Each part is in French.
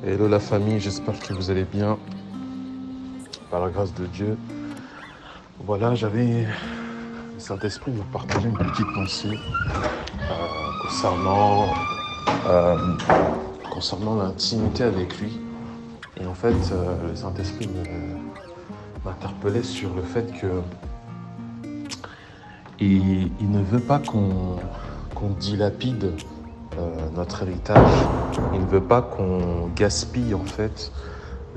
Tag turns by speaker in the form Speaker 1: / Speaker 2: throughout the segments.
Speaker 1: Hello la famille, j'espère que vous allez bien, par la grâce de Dieu. Voilà, le Saint-Esprit me partageait une petite pensée concernant, euh, concernant l'intimité avec lui. Et en fait, le Saint-Esprit m'interpellait sur le fait que il ne veut pas qu'on dilapide notre héritage. Il ne veut pas qu'on gaspille en fait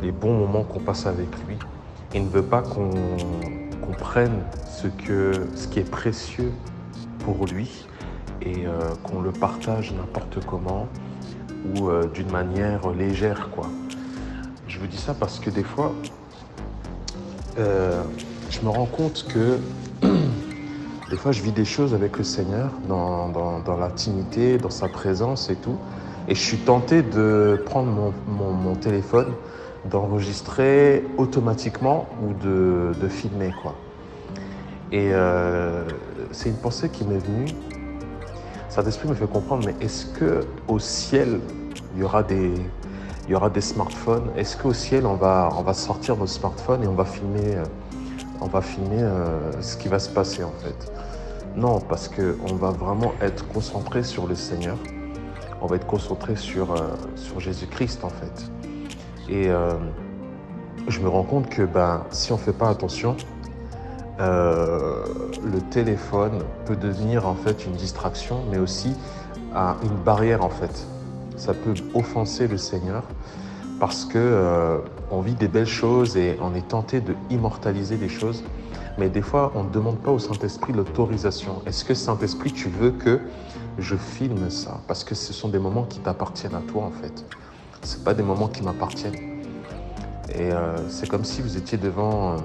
Speaker 1: les bons moments qu'on passe avec lui. Il ne veut pas qu'on prenne ce qui est précieux pour lui et qu'on le partage n'importe comment ou d'une manière légère, quoi. Je vous dis ça parce que des fois, je me rends compte que des fois, je vis des choses avec le Seigneur dans l'intimité, dans sa présence et tout. Et je suis tenté de prendre mon téléphone, d'enregistrer automatiquement ou de filmer, quoi. Et c'est une pensée qui m'est venue. Saint-Esprit me fait comprendre, mais est-ce qu'au ciel, il y aura des smartphones? Est-ce qu'au ciel, on va sortir nos smartphones et on va filmer ce qui va se passer en fait? Non, parce qu'on va vraiment être concentré sur le Seigneur. On va être concentré sur Jésus-Christ en fait. Et je me rends compte que si on ne fait pas attention, le téléphone peut devenir en fait une distraction, mais aussi une barrière en fait. Ça peut offenser le Seigneur parce que on vit des belles choses et on est tenté de immortaliser des choses. Mais des fois, on ne demande pas au Saint-Esprit l'autorisation. Est-ce que Saint-Esprit, tu veux que je filme ça? Parce que ce sont des moments qui t'appartiennent à toi, en fait. Ce ne sont pas des moments qui m'appartiennent. Et c'est comme si vous étiez devant,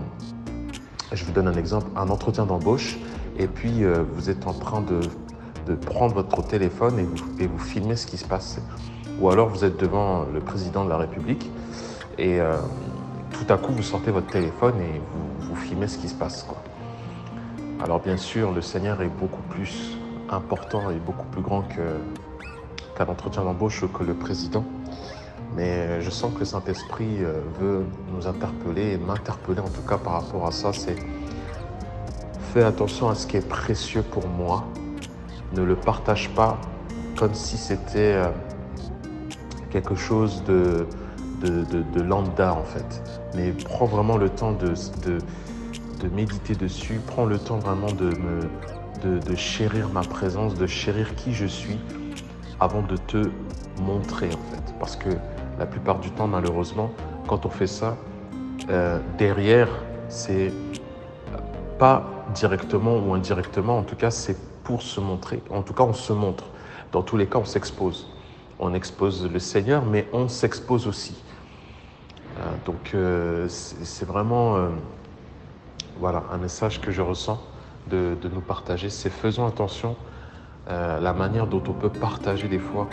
Speaker 1: je vous donne un exemple, un entretien d'embauche, et puis vous êtes en train de prendre votre téléphone et vous filmez ce qui se passe. Ou alors vous êtes devant le président de la République, et tout à coup, vous sortez votre téléphone et vous filmez ce qui se passe, quoi. Alors bien sûr, le Seigneur est beaucoup plus important et beaucoup plus grand qu'un entretien d'embauche que le président. Mais je sens que le Saint-Esprit veut nous interpeller et m'interpeller en tout cas par rapport à ça. C'est fais attention à ce qui est précieux pour moi. Ne le partage pas comme si c'était quelque chose de lambda en fait. Mais prends vraiment le temps de méditer dessus, prends le temps vraiment de chérir ma présence, de chérir qui je suis avant de te montrer en fait. Parce que la plupart du temps, malheureusement, quand on fait ça, derrière, c'est pas directement ou indirectement, en tout cas, c'est pour se montrer. En tout cas, on se montre. Dans tous les cas, on s'expose. On expose le Seigneur, mais on s'expose aussi. Donc, c'est vraiment voilà, un message que je ressens de nous partager. C'est faisons attention à la manière dont on peut partager des fois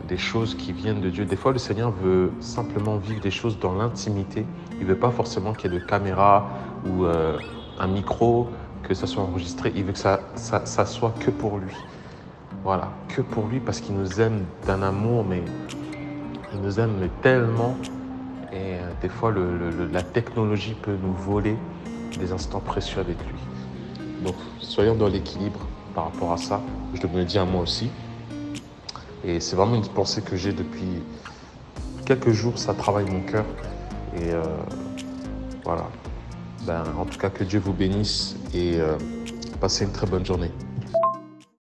Speaker 1: des choses qui viennent de Dieu. Des fois, le Seigneur veut simplement vivre des choses dans l'intimité. Il ne veut pas forcément qu'il y ait de caméra ou un micro, que ça soit enregistré. Il veut que ça soit que pour lui. Voilà, que pour lui parce qu'il nous aime d'un amour, mais il nous aime tellement. Et des fois, la technologie peut nous voler des instants précieux avec lui. Donc, soyons dans l'équilibre par rapport à ça. Je me le dis à moi aussi. Et c'est vraiment une pensée que j'ai depuis quelques jours. Ça travaille mon cœur. Et voilà. En tout cas, que Dieu vous bénisse et passez une très bonne journée.